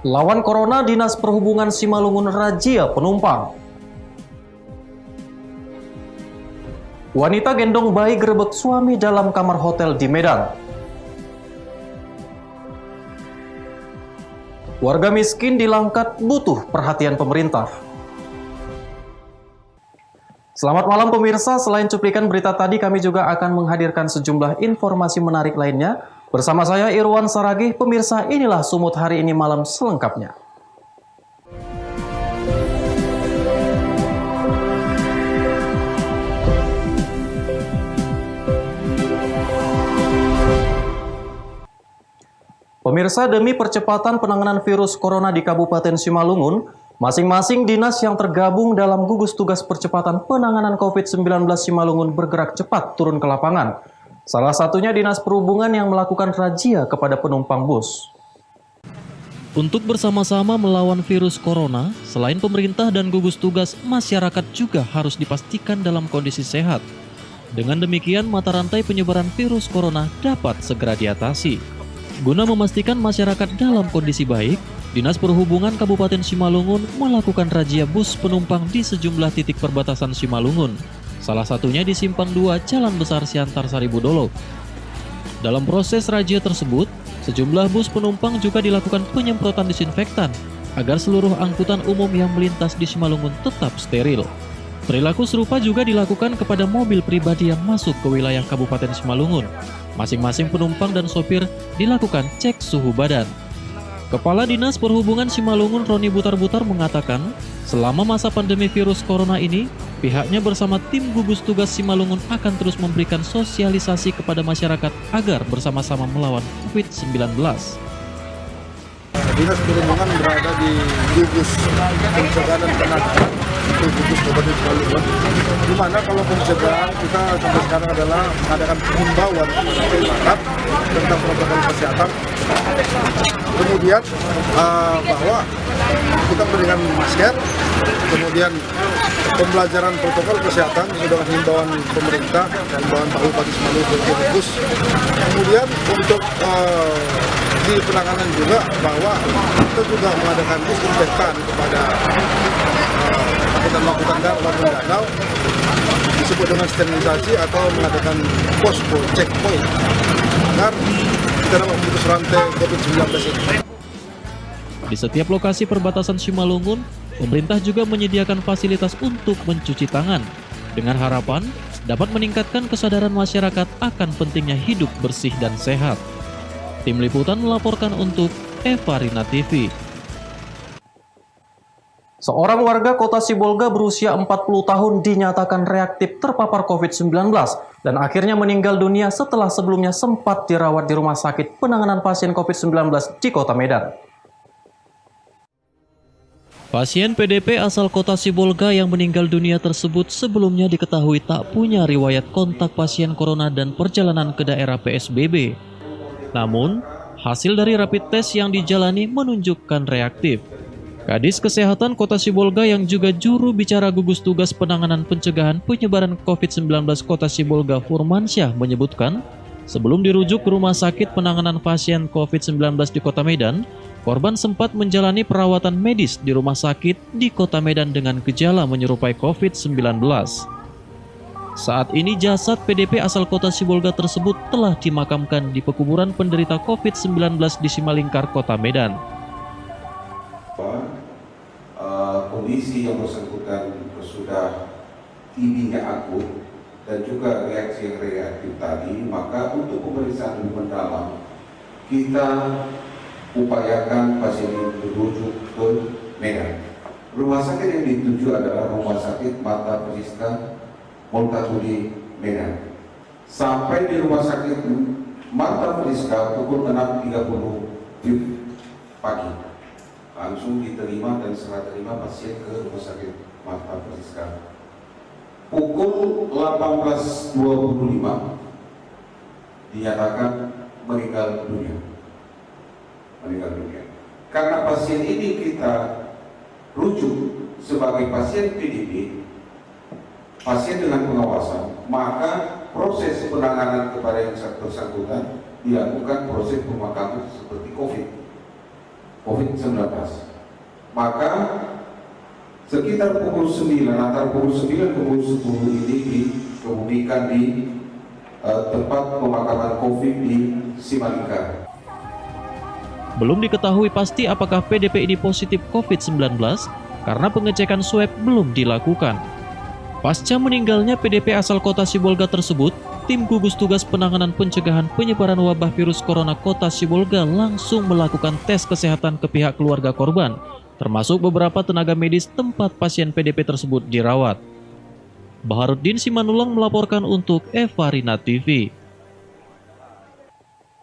Lawan Corona, Dinas Perhubungan Simalungun razia penumpang. Wanita gendong bayi gerebek suami dalam kamar hotel di Medan. Warga miskin di Langkat butuh perhatian pemerintah. Selamat malam pemirsa, selain cuplikan berita tadi kami juga akan menghadirkan sejumlah informasi menarik lainnya. Bersama saya Irwan Saragih, pemirsa inilah Sumut hari ini malam selengkapnya. Pemirsa, demi percepatan penanganan virus corona di Kabupaten Simalungun, masing-masing dinas yang tergabung dalam gugus tugas percepatan penanganan COVID-19 Simalungun bergerak cepat turun ke lapangan. Salah satunya Dinas Perhubungan yang melakukan razia kepada penumpang bus. Untuk bersama-sama melawan virus corona, selain pemerintah dan gugus tugas, masyarakat juga harus dipastikan dalam kondisi sehat. Dengan demikian, mata rantai penyebaran virus corona dapat segera diatasi. Guna memastikan masyarakat dalam kondisi baik, Dinas Perhubungan Kabupaten Simalungun melakukan razia bus penumpang di sejumlah titik perbatasan Simalungun. Salah satunya di Simpang 2 Jalan Besar Siantar Saribudolo. Dalam proses razia tersebut, sejumlah bus penumpang juga dilakukan penyemprotan disinfektan agar seluruh angkutan umum yang melintas di Simalungun tetap steril. Perilaku serupa juga dilakukan kepada mobil pribadi yang masuk ke wilayah Kabupaten Simalungun. Masing-masing penumpang dan sopir dilakukan cek suhu badan. Kepala Dinas Perhubungan Simalungun Roni Butar-Butar mengatakan, selama masa pandemi virus corona ini, pihaknya bersama tim gugus tugas Simalungun akan terus memberikan sosialisasi kepada masyarakat agar bersama-sama melawan COVID-19. Dinas Perhubungan berada di gugus pencegahan dan penanganan itu gugus Kabupaten Simalungun, di mana kalau pencegahan kita sampai sekarang adalah mengadakan himbauan kepada masyarakat tentang protokol kesehatan. Kemudian bahwa kita memberikan masker, kemudian pembelajaran protokol kesehatan dengan himbauan pemerintah, himbauan Pak Bupati Simalungun gugus. Kemudian untuk di penanganan juga bahwa kita juga mengadakan disinfektan kepada angkutan maupun danau, disebut dengan sterilisasi atau mengadakan posko checkpoint agar kita dapat memutus rantai COVID-19 ini. Di setiap lokasi perbatasan Simalungun, pemerintah juga menyediakan fasilitas untuk mencuci tangan dengan harapan dapat meningkatkan kesadaran masyarakat akan pentingnya hidup bersih dan sehat. Tim Liputan melaporkan untuk Eva Rina TV. Seorang warga kota Sibolga berusia 40 tahun dinyatakan reaktif terpapar COVID-19 dan akhirnya meninggal dunia setelah sebelumnya sempat dirawat di rumah sakit penanganan pasien COVID-19 di kota Medan. Pasien PDP asal kota Sibolga yang meninggal dunia tersebut sebelumnya diketahui tak punya riwayat kontak pasien corona dan perjalanan ke daerah PSBB. Namun, hasil dari rapid test yang dijalani menunjukkan reaktif. Kadis Kesehatan Kota Sibolga yang juga juru bicara gugus tugas penanganan pencegahan penyebaran COVID-19 Kota Sibolga Furmansyah menyebutkan, sebelum dirujuk ke rumah sakit penanganan pasien COVID-19 di Kota Medan, korban sempat menjalani perawatan medis di rumah sakit di Kota Medan dengan gejala menyerupai COVID-19. Saat ini jasad PDP asal kota Sibolga tersebut telah dimakamkan di pekuburan penderita COVID-19 di Simalingkar, Kota Medan. Kondisi yang bersangkutan sudah TB-nya akut dan juga reaksi yang reaktif tadi, maka untuk pemeriksaan lebih mendalam kita upayakan pasien ini dirujuk ke Medan. Rumah sakit yang dituju adalah Rumah Sakit Mata Priska Multatuli Medan. Sampai di Rumah Sakit Mata Priska pukul 6.30 pagi. Langsung diterima dan serah terima pasien ke Rumah Sakit Mata Priska. Pukul 18.25 dinyatakan meninggal dunia. Karena pasien ini kita rujuk sebagai pasien PDP, pasien dengan pengawasan, maka proses penanganan kepada yang bersangkutan dilakukan proses pemakaman seperti COVID. COVID-19. Maka sekitar pukul 9, antara pukul 9 ke pukul 10 ini dikebumikan di tempat pemakaman COVID di Simalingkar. Belum diketahui pasti apakah PDP ini positif COVID-19 karena pengecekan swab belum dilakukan. Pasca meninggalnya PDP asal kota Sibolga tersebut, tim gugus tugas penanganan pencegahan penyebaran wabah virus corona kota Sibolga langsung melakukan tes kesehatan ke pihak keluarga korban, termasuk beberapa tenaga medis tempat pasien PDP tersebut dirawat. Baharuddin Simanulong melaporkan untuk Evarina TV.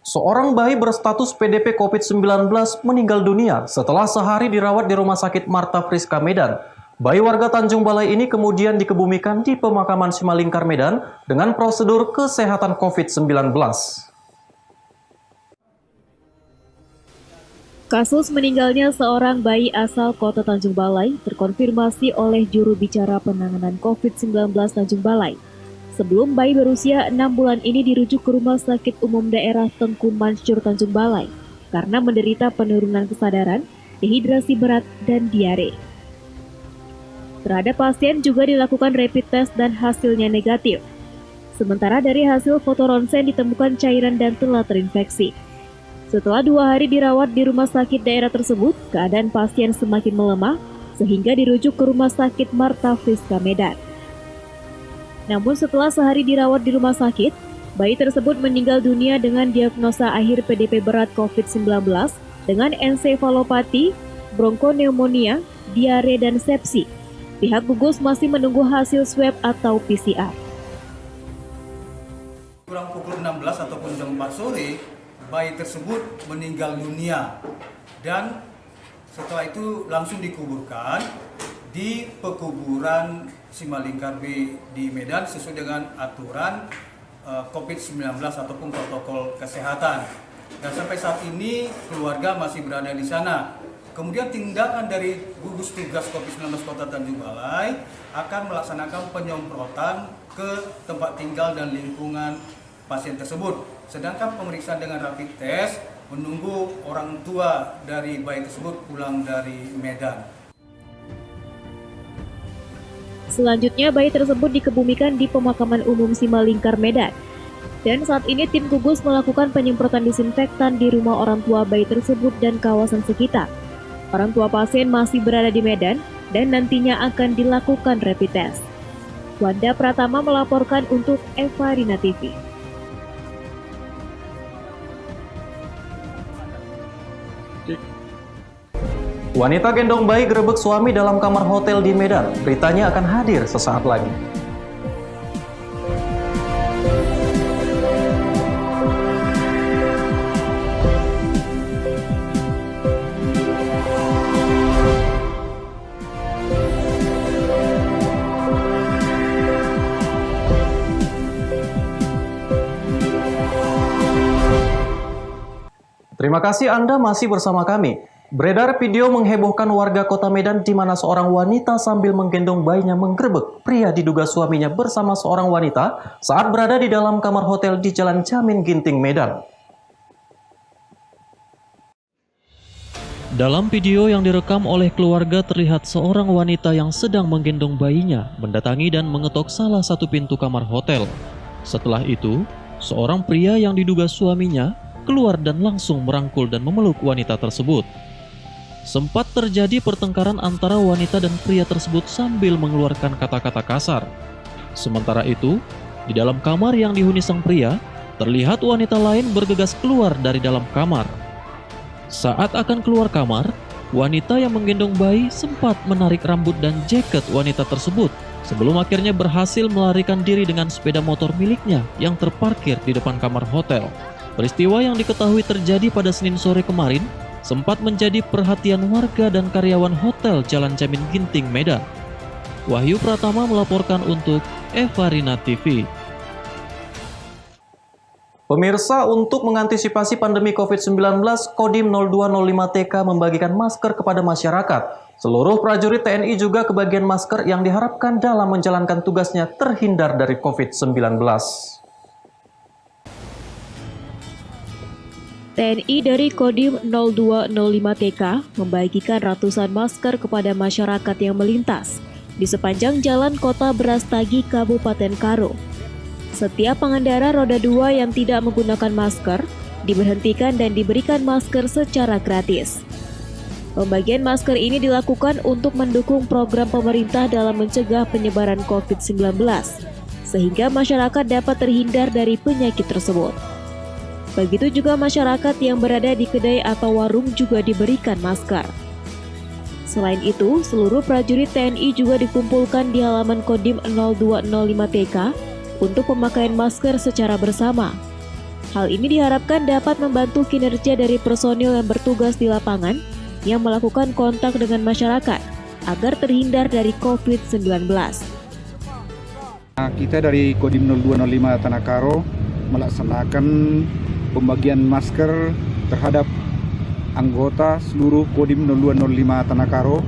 Seorang bayi berstatus PDP COVID-19 meninggal dunia setelah sehari dirawat di Rumah Sakit Marta Friska Medan. Bayi warga Tanjung Balai ini kemudian dikebumikan di pemakaman Simalingkar Medan dengan prosedur kesehatan COVID-19. Kasus meninggalnya seorang bayi asal kota Tanjung Balai terkonfirmasi oleh juru bicara penanganan COVID-19 Tanjung Balai. Sebelum bayi berusia 6 bulan ini dirujuk ke Rumah Sakit Umum Daerah Tengku Mansur Tanjung Balai karena menderita penurunan kesadaran, dehidrasi berat, dan diare. Terhadap pasien juga dilakukan rapid test dan hasilnya negatif. Sementara dari hasil foto ronsen ditemukan cairan dan telah terinfeksi. Setelah 2 hari dirawat di rumah sakit daerah tersebut, keadaan pasien semakin melemah sehingga dirujuk ke Rumah Sakit Marta Friska Medan. Namun setelah sehari dirawat di rumah sakit, bayi tersebut meninggal dunia dengan diagnosa akhir PDP berat COVID-19 dengan ensefalopati, bronkoneumonia, diare, dan sepsi. Pihak gugus masih menunggu hasil swab atau PCR. Kurang pukul 16 ataupun jam 4 sore, bayi tersebut meninggal dunia dan setelah itu langsung dikuburkan di pekuburan Simalingkar B di Medan sesuai dengan aturan COVID-19 ataupun protokol kesehatan. Dan sampai saat ini keluarga masih berada di sana. Kemudian tindakan dari gugus tugas COVID-19 Kota Tanjung Balai akan melaksanakan penyemprotan ke tempat tinggal dan lingkungan pasien tersebut. Sedangkan pemeriksaan dengan rapid test menunggu orang tua dari bayi tersebut pulang dari Medan. Selanjutnya, bayi tersebut dikebumikan di pemakaman umum Simalingkar Medan. Dan saat ini tim gugus melakukan penyemprotan disinfektan di rumah orang tua bayi tersebut dan kawasan sekitar. Orang tua pasien masih berada di Medan dan nantinya akan dilakukan rapid test. Wanda Pratama melaporkan untuk Evarina TV. Wanita gendong bayi gerebek suami dalam kamar hotel di Medan. Beritanya akan hadir sesaat lagi. Terima kasih Anda masih bersama kami. Beredar video menghebohkan warga kota Medan di mana seorang wanita sambil menggendong bayinya menggerebek pria diduga suaminya bersama seorang wanita saat berada di dalam kamar hotel di Jalan Jamin Ginting, Medan. Dalam video yang direkam oleh keluarga terlihat seorang wanita yang sedang menggendong bayinya mendatangi dan mengetok salah satu pintu kamar hotel. Setelah itu, seorang pria yang diduga suaminya keluar dan langsung merangkul dan memeluk wanita tersebut. Sempat terjadi pertengkaran antara wanita dan pria tersebut sambil mengeluarkan kata-kata kasar. Sementara itu, di dalam kamar yang dihuni sang pria, terlihat wanita lain bergegas keluar dari dalam kamar. Saat akan keluar kamar, wanita yang menggendong bayi sempat menarik rambut dan jaket wanita tersebut sebelum akhirnya berhasil melarikan diri dengan sepeda motor miliknya yang terparkir di depan kamar hotel. Peristiwa yang diketahui terjadi pada Senin sore kemarin sempat menjadi perhatian warga dan karyawan hotel Jalan Jamin Ginting, Medan. Wahyu Pratama melaporkan untuk Evarina TV. Pemirsa, untuk mengantisipasi pandemi COVID-19, Kodim 0205TK membagikan masker kepada masyarakat. Seluruh prajurit TNI juga kebagian masker yang diharapkan dalam menjalankan tugasnya terhindar dari COVID-19. TNI dari Kodim 0205 TK membagikan ratusan masker kepada masyarakat yang melintas di sepanjang jalan Kota Brastagi, Kabupaten Karo. Setiap pengendara roda 2 yang tidak menggunakan masker diberhentikan dan diberikan masker secara gratis. Pembagian masker ini dilakukan untuk mendukung program pemerintah dalam mencegah penyebaran COVID-19, sehingga masyarakat dapat terhindar dari penyakit tersebut. Begitu juga masyarakat yang berada di kedai atau warung juga diberikan masker. Selain itu, seluruh prajurit TNI juga dikumpulkan di halaman Kodim 0205 TK untuk pemakaian masker secara bersama. Hal ini diharapkan dapat membantu kinerja dari personil yang bertugas di lapangan yang melakukan kontak dengan masyarakat agar terhindar dari COVID-19. Kita dari Kodim 0205 Tanah Karo melaksanakan pembagian masker terhadap anggota seluruh Kodim 0205 Tanah Karo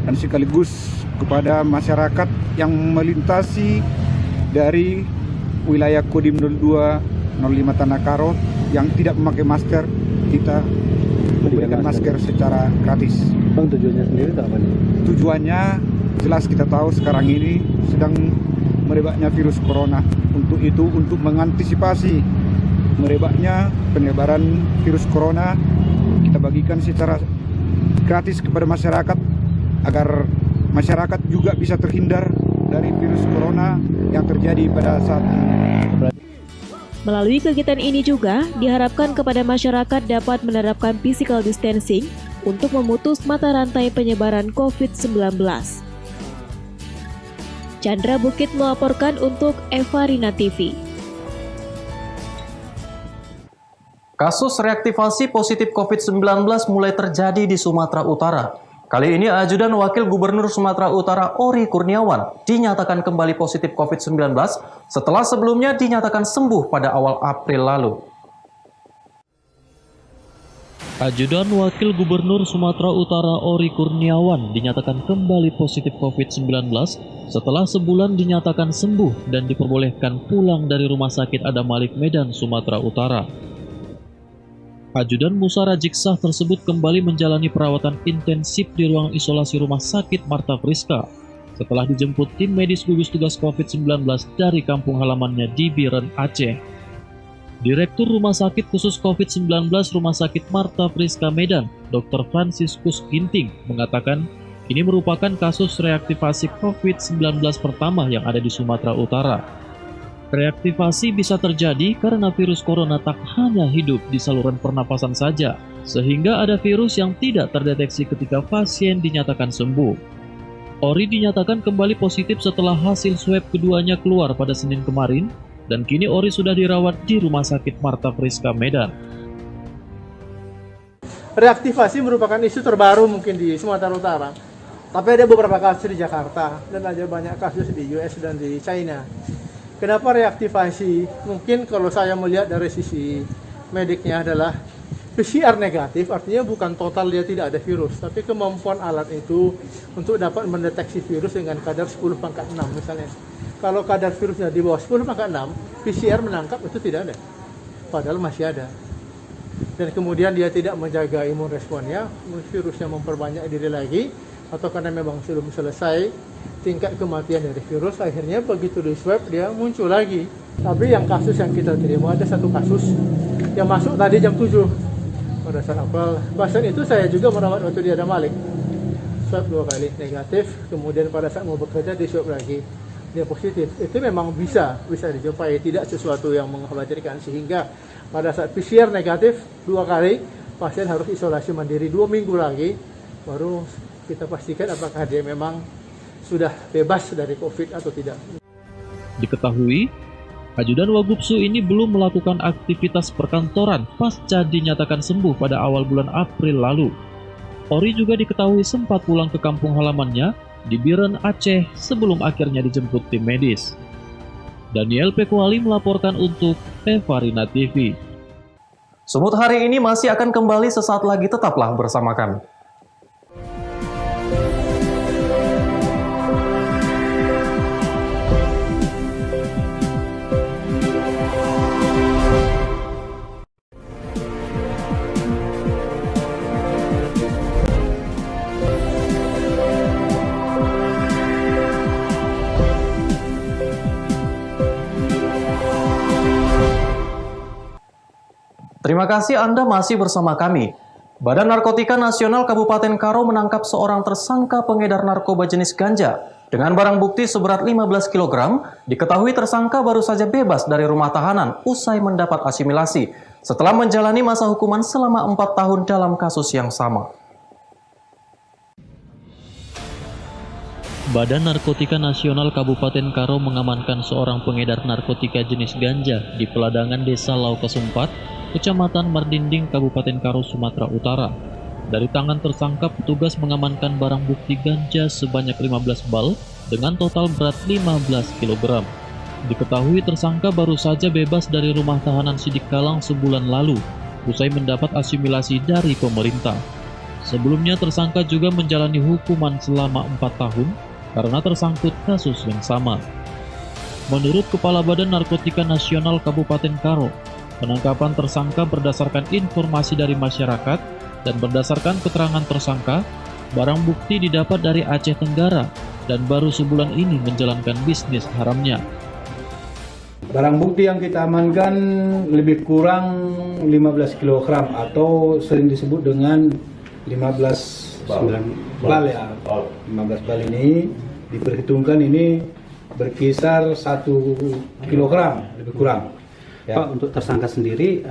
dan sekaligus kepada masyarakat yang melintasi dari wilayah Kodim 0205 Tanah Karo yang tidak memakai masker, kita memberikan masker secara gratis. Bang, tujuannya sendiri apa nih? Tujuannya jelas kita tahu sekarang ini sedang merebaknya virus corona. Untuk itu, untuk mengantisipasi merebaknya penyebaran virus corona, kita bagikan secara gratis kepada masyarakat agar masyarakat juga bisa terhindar dari virus corona yang terjadi pada saat ini. Melalui kegiatan ini juga diharapkan kepada masyarakat dapat menerapkan physical distancing untuk memutus mata rantai penyebaran COVID-19. Chandra Bukit melaporkan untuk Eva Rina TV. Kasus reaktivasi positif COVID-19 mulai terjadi di Sumatera Utara. Kali ini Ajudan Wakil Gubernur Sumatera Utara Ori Kurniawan dinyatakan kembali positif COVID-19 setelah sebelumnya dinyatakan sembuh pada awal April lalu. Ajudan Wakil Gubernur Sumatera Utara Ori Kurniawan dinyatakan kembali positif COVID-19 setelah sebulan dinyatakan sembuh dan diperbolehkan pulang dari Rumah Sakit Adam Malik Medan, Sumatera Utara. Ajudan Musa Rajiksah tersebut kembali menjalani perawatan intensif di ruang isolasi Rumah Sakit Marta Friska setelah dijemput tim medis gugus tugas COVID-19 dari kampung halamannya di Biren, Aceh. Direktur Rumah Sakit Khusus COVID-19 Rumah Sakit Marta Friska Medan, Dr. Franciscus Ginting, mengatakan ini merupakan kasus reaktivasi COVID-19 pertama yang ada di Sumatera Utara. Reaktivasi bisa terjadi karena virus corona tak hanya hidup di saluran pernapasan saja, sehingga ada virus yang tidak terdeteksi ketika pasien dinyatakan sembuh. Ori dinyatakan kembali positif setelah hasil swab keduanya keluar pada Senin kemarin, dan kini Ori sudah dirawat di Rumah Sakit Marta Friska Medan. Reaktivasi merupakan isu terbaru mungkin di Sumatera Utara, tapi ada beberapa kasus di Jakarta dan ada banyak kasus di US dan di China. Kenapa reaktivasi? Mungkin kalau saya melihat dari sisi mediknya adalah PCR negatif, artinya bukan total dia tidak ada virus, tapi kemampuan alat itu untuk dapat mendeteksi virus dengan kadar 10⁻6 misalnya. Kalau kadar virusnya di bawah 10⁻6, PCR menangkap itu tidak ada, padahal masih ada. Dan kemudian dia tidak menjaga imun responnya, virusnya memperbanyak diri lagi, atau karena memang belum selesai tingkat kematian dari virus, akhirnya begitu di swab dia muncul lagi. Tapi yang kasus yang kita terima ada satu kasus yang masuk tadi jam 7 pada saat April. Pasien itu saya juga merawat waktu di Adam Malik, swab 2 kali negatif, kemudian pada saat mau bekerja di swab lagi dia positif. Itu memang bisa dijumpai, tidak sesuatu yang mengkhawatirkan, sehingga pada saat PCR negatif 2 kali pasien harus isolasi mandiri 2 minggu lagi baru kita pastikan apakah dia memang sudah bebas dari COVID atau tidak. Diketahui, Ajudan Wagubsu ini belum melakukan aktivitas perkantoran pasca dinyatakan sembuh pada awal bulan April lalu. Ori juga diketahui sempat pulang ke kampung halamannya di Biren, Aceh sebelum akhirnya dijemput tim medis. Daniel Pekuali melaporkan untuk Eva Rina TV. Sumut hari ini masih akan kembali sesaat lagi, tetaplah bersama kami. Terima kasih Anda masih bersama kami. Badan Narkotika Nasional Kabupaten Karo menangkap seorang tersangka pengedar narkoba jenis ganja. Dengan barang bukti seberat 15 kg, diketahui tersangka baru saja bebas dari rumah tahanan usai mendapat asimilasi setelah menjalani masa hukuman selama 4 tahun dalam kasus yang sama. Badan Narkotika Nasional Kabupaten Karo mengamankan seorang pengedar narkotika jenis ganja di peladangan Desa Laukasumpat, Kecamatan Mardinding, Kabupaten Karo, Sumatera Utara. Dari tangan tersangka, petugas mengamankan barang bukti ganja sebanyak 15 bal dengan total berat 15 kg. Diketahui tersangka baru saja bebas dari rumah tahanan Sidik Kalang sebulan lalu, usai mendapat asimilasi dari pemerintah. Sebelumnya tersangka juga menjalani hukuman selama 4 tahun karena tersangkut kasus yang sama. Menurut Kepala Badan Narkotika Nasional Kabupaten Karo, penangkapan tersangka berdasarkan informasi dari masyarakat dan berdasarkan keterangan tersangka, barang bukti didapat dari Aceh Tenggara dan baru sebulan ini menjalankan bisnis haramnya. Barang bukti yang kita amankan lebih kurang 15 kg atau sering disebut dengan 15 bal ya. 15 bal ini diperhitungkan ini berkisar 1 kg lebih kurang. Ya. Pak, untuk tersangka sendiri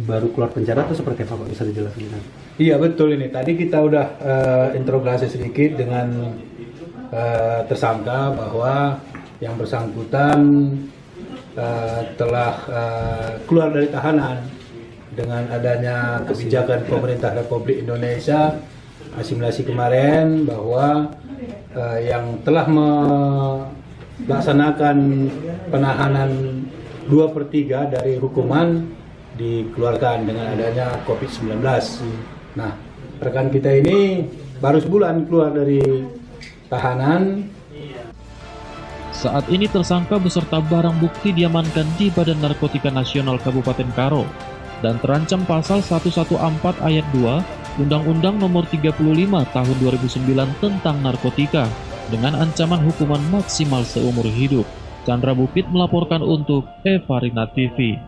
baru keluar penjara itu seperti apa Pak? Bisa dijelaskan? Iya betul ini. Tadi kita udah interogasi sedikit dengan tersangka bahwa yang bersangkutan telah keluar dari tahanan dengan adanya kebijakan pemerintah Republik Indonesia asimilasi kemarin, bahwa yang telah melaksanakan penahanan 2/3 dari hukuman dikeluarkan dengan adanya COVID-19. Nah, rekan kita ini baru sebulan keluar dari tahanan. Saat ini tersangka beserta barang bukti diamankan di Badan Narkotika Nasional Kabupaten Karo dan terancam pasal 114 ayat 2 Undang-Undang Nomor 35 Tahun 2009 tentang narkotika dengan ancaman hukuman maksimal seumur hidup. Chandra Bukit melaporkan untuk Evarina TV.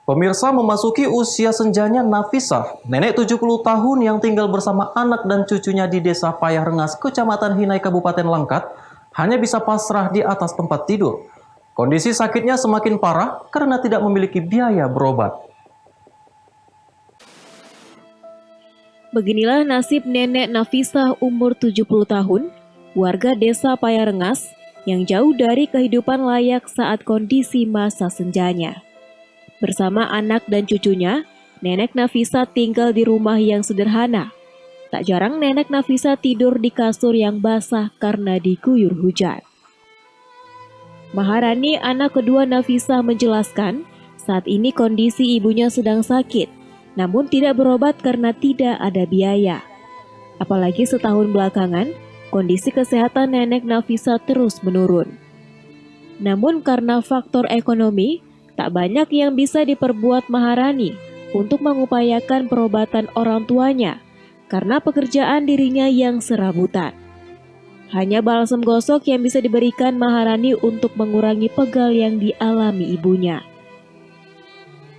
Pemirsa, memasuki usia senjanya Nafisah, nenek 70 tahun yang tinggal bersama anak dan cucunya di Desa Payah Rengas, Kecamatan Hinai, Kabupaten Langkat, hanya bisa pasrah di atas tempat tidur. Kondisi sakitnya semakin parah karena tidak memiliki biaya berobat. Beginilah nasib nenek Nafisah umur 70 tahun, warga Desa Payah Rengas, yang jauh dari kehidupan layak saat kondisi masa senjanya. Bersama anak dan cucunya, nenek Nafisah tinggal di rumah yang sederhana. Tak jarang nenek Nafisah tidur di kasur yang basah karena diguyur hujan. Maharani, anak kedua Nafisah, menjelaskan saat ini kondisi ibunya sedang sakit, namun tidak berobat karena tidak ada biaya. Apalagi setahun belakangan, kondisi kesehatan nenek Nafisah terus menurun. Namun karena faktor ekonomi, tak banyak yang bisa diperbuat Maharani untuk mengupayakan perobatan orang tuanya karena pekerjaan dirinya yang serabutan. Hanya balsam gosok yang bisa diberikan Maharani untuk mengurangi pegal yang dialami ibunya.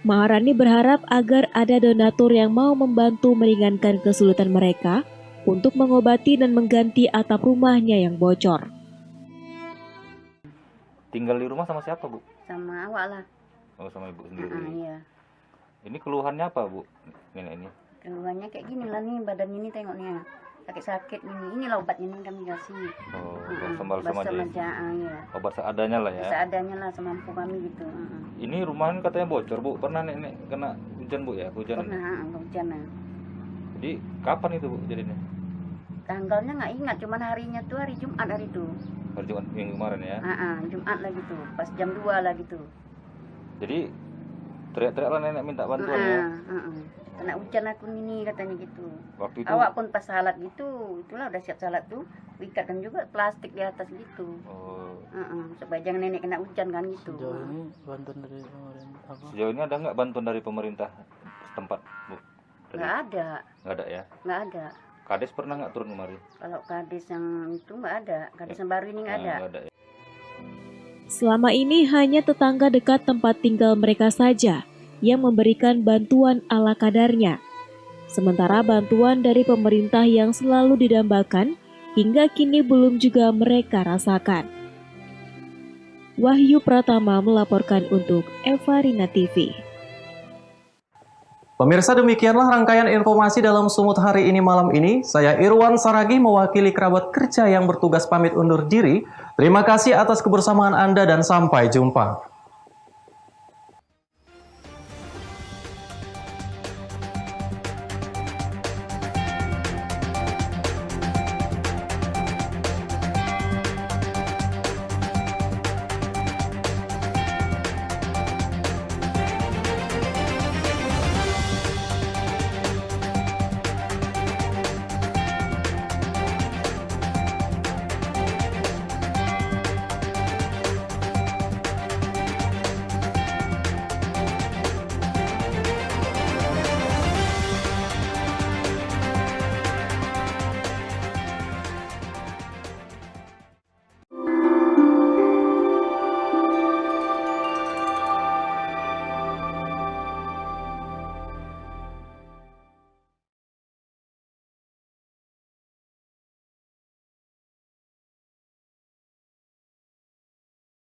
Maharani berharap agar ada donatur yang mau membantu meringankan kesulitan mereka untuk mengobati dan mengganti atap rumahnya yang bocor. Tinggal di rumah sama siapa, Bu? Sama awak lah. Oh, sama ibu sendiri. Iya. Ini keluhannya apa, Bu? Nenek ini. Keluhannya kayak gini lah nih, badan ini tengoknya. Sakit-sakit ini. Inilah obatnya ini kami kasih. Oh, balsam aja. Ya. Obat seadanya lah ya. Seadanya lah, semampu kami gitu. Ini rumahan katanya bocor, Bu. Pernah nenek kena hujan, Bu ya? Hujan. Pernah, hujan. Jadi kapan itu, Bu, jadinya? Tanggalnya nggak ingat, cuman harinya tuh hari Jumat hari itu. Hari Jumat minggu kemarin ya? Jumat lah gitu, pas jam 2 lah gitu. Jadi teriak-teriak lah nenek minta bantuan ya? Kena hujan aku ini katanya gitu. Waktu itu awak pun pas salat gitu, itulah udah siap salat tuh, ikatkan juga plastik di atas gitu. Supaya jangan nenek kena hujan kan gitu. Sejauh ini bantuan dari pemerintah apa? Sejauh ini ada nggak bantuan dari pemerintah setempat, Bu? Nggak ada. Nggak ada ya? Nggak ada. Kades pernah nggak turun kemari? Kalau kades yang itu nggak ada, kades yang baru ini nggak ada. Nggak ada ya. Selama ini hanya tetangga dekat tempat tinggal mereka saja yang memberikan bantuan ala kadarnya. Sementara bantuan dari pemerintah yang selalu didambakan hingga kini belum juga mereka rasakan. Wahyu Pratama melaporkan untuk Eva Rina TV. Pemirsa, demikianlah rangkaian informasi dalam Sumut hari ini malam ini. Saya Irwan Saragih mewakili kerabat kerja yang bertugas pamit undur diri. Terima kasih atas kebersamaan Anda dan sampai jumpa.